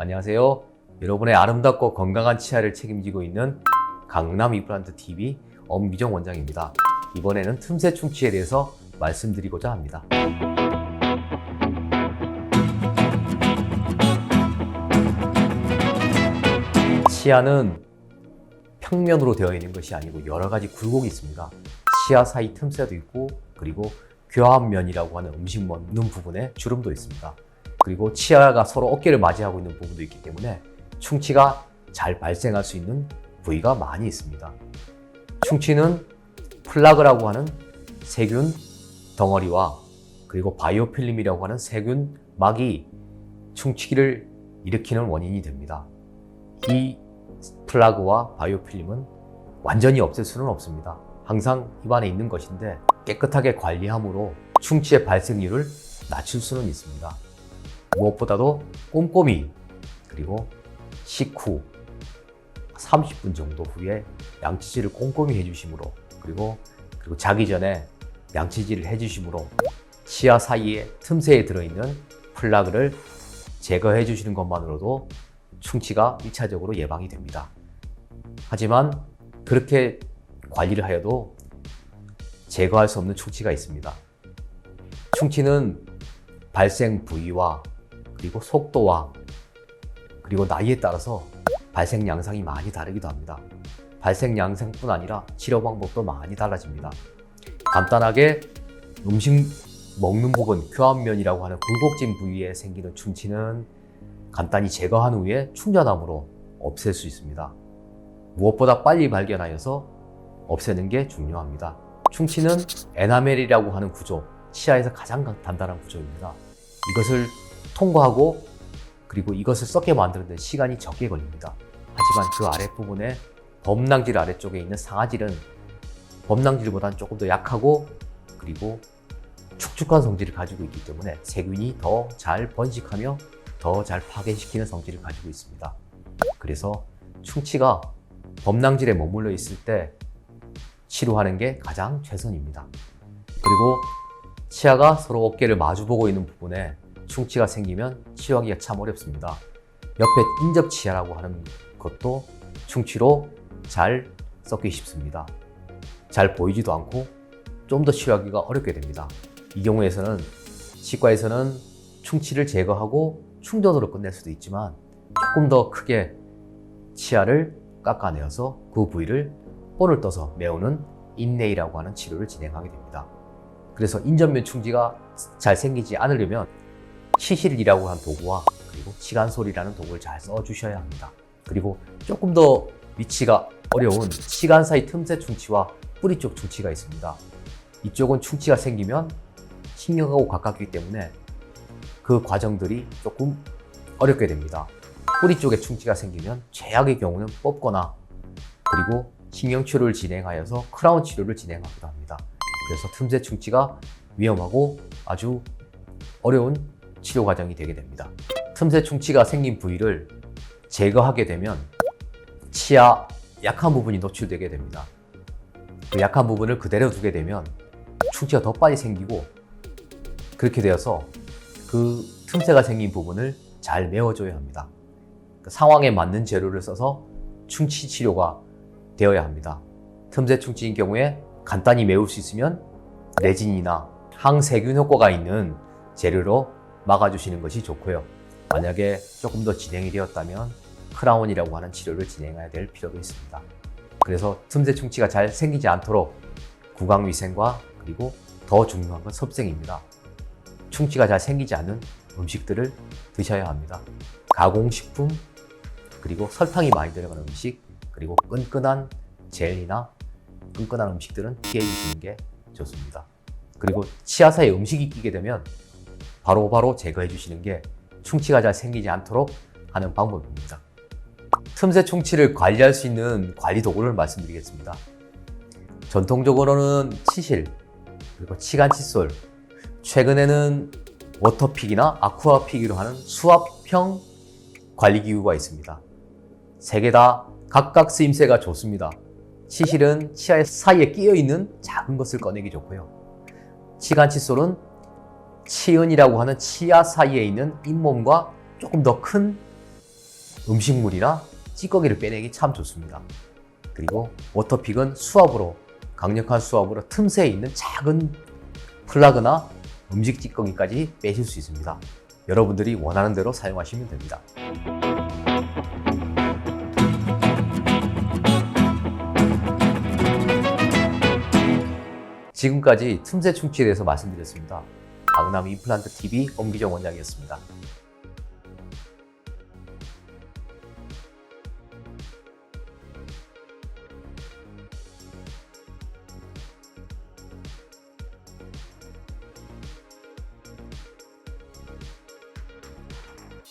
안녕하세요. 여러분의 아름답고 건강한 치아를 책임지고 있는 강남 이플란트 TV 엄기정 원장입니다. 이번에는 틈새 충치에 대해서 말씀드리고자 합니다. 치아는 평면으로 되어 있는 것이 아니고 여러 가지 굴곡이 있습니다. 치아 사이 틈새도 있고, 그리고 교합면이라고 하는 음식 먹는 부분에 주름도 있습니다. 그리고 치아가 서로 어깨를 맞이하고 있는 부분도 있기 때문에 충치가 잘 발생할 수 있는 부위가 많이 있습니다. 충치는 플라그라고 하는 세균 덩어리와 그리고 바이오필름이라고 하는 세균막이 충치기를 일으키는 원인이 됩니다. 이 플라그와 바이오필름은 완전히 없앨 수는 없습니다. 항상 입안에 있는 것인데 깨끗하게 관리함으로 충치의 발생률을 낮출 수는 있습니다. 무엇보다도 꼼꼼히, 그리고 식후 30분 정도 후에 양치질을 꼼꼼히 해주심으로, 그리고 자기 전에 양치질을 해주심으로 치아 사이에 틈새에 들어있는 플라그를 제거해 주시는 것만으로도 충치가 1차적으로 예방이 됩니다. 하지만 그렇게 관리를 하여도 제거할 수 없는 충치가 있습니다. 충치는 발생 부위와 그리고 속도와 그리고 나이에 따라서 발생 양상이 많이 다르기도 합니다. 발생 양상뿐 아니라 치료 방법도 많이 달라집니다. 간단하게 음식 먹는 부분, 교합면이라고 하는 굴곡진 부위에 생기는 충치는 간단히 제거한 후에 충전함으로 없앨 수 있습니다. 무엇보다 빨리 발견하여서 없애는 게 중요합니다. 충치는 에나멜이라고 하는 구조, 치아에서 가장 단단한 구조입니다. 이것을 통과하고 그리고 이것을 썩게 만드는 데 시간이 적게 걸립니다. 하지만 그 아랫부분에 범낭질 아래쪽에 있는 상아질은 범낭질보다는 조금 더 약하고 그리고 축축한 성질을 가지고 있기 때문에 세균이 더 잘 번식하며 더 잘 파괴시키는 성질을 가지고 있습니다. 그래서 충치가 범낭질에 머물러 있을 때 치료하는 게 가장 최선입니다. 그리고 치아가 서로 어깨를 마주보고 있는 부분에 충치가 생기면 치료하기가 참 어렵습니다. 옆에 인접치아라고 하는 것도 충치로 잘 썩기 쉽습니다. 잘 보이지도 않고 좀 더 치료하기가 어렵게 됩니다. 이 경우에서는 치과에서는 충치를 제거하고 충전으로 끝낼 수도 있지만 조금 더 크게 치아를 깎아내어서 그 부위를 본을 떠서 메우는 인레이라고 하는 치료를 진행하게 됩니다. 그래서 인접면 충치가 잘 생기지 않으려면 치실이라고 하는 도구와 그리고 치간솔이라는 도구를 잘 써주셔야 합니다. 그리고 조금 더 위치가 어려운 치간 사이 틈새 충치와 뿌리 쪽 충치가 있습니다. 이쪽은 충치가 생기면 신경하고 가깝기 때문에 그 과정들이 조금 어렵게 됩니다. 뿌리 쪽에 충치가 생기면 최악의 경우는 뽑거나 그리고 신경치료를 진행하여서 크라운 치료를 진행하기도 합니다. 그래서 틈새 충치가 위험하고 아주 어려운 치료 과정이 되게 됩니다. 틈새 충치가 생긴 부위를 제거하게 되면 치아 약한 부분이 노출되게 됩니다. 그 약한 부분을 그대로 두게 되면 충치가 더 빨리 생기고, 그렇게 되어서 그 틈새가 생긴 부분을 잘 메워줘야 합니다. 그 상황에 맞는 재료를 써서 충치 치료가 되어야 합니다. 틈새 충치인 경우에 간단히 메울 수 있으면 레진이나 항세균 효과가 있는 재료로 막아주시는 것이 좋고요. 만약에 조금 더 진행이 되었다면 크라운이라고 하는 치료를 진행해야 될 필요도 있습니다. 그래서 틈새 충치가 잘 생기지 않도록 구강위생과 그리고 더 중요한 건 섭생입니다. 충치가 잘 생기지 않는 음식들을 드셔야 합니다. 가공식품, 그리고 설탕이 많이 들어간 음식, 그리고 끈끈한 젤이나 끈끈한 음식들은 피해 주시는 게 좋습니다. 그리고 치아 사이에 음식이 끼게 되면 바로바로 제거해 주시는 게 충치가 잘 생기지 않도록 하는 방법입니다. 틈새 충치를 관리할 수 있는 관리 도구를 말씀드리겠습니다. 전통적으로는 치실, 그리고 치간 칫솔, 최근에는 워터픽이나 아쿠아픽으로 하는 수압형 관리기구가 있습니다. 세 개 다 각각 쓰임새가 좋습니다. 치실은 치아 사이에 끼어있는 작은 것을 꺼내기 좋고요. 치간 칫솔은 치은이라고 하는 치아 사이에 있는 잇몸과 조금 더 큰 음식물이나 찌꺼기를 빼내기 참 좋습니다. 그리고 워터픽은 수압으로, 강력한 수압으로 틈새에 있는 작은 플라그나 음식 찌꺼기까지 빼실 수 있습니다. 여러분들이 원하는 대로 사용하시면 됩니다. 지금까지 틈새 충치에 대해서 말씀드렸습니다. 강남 임플란트 TV 엄기정 원장이었습니다.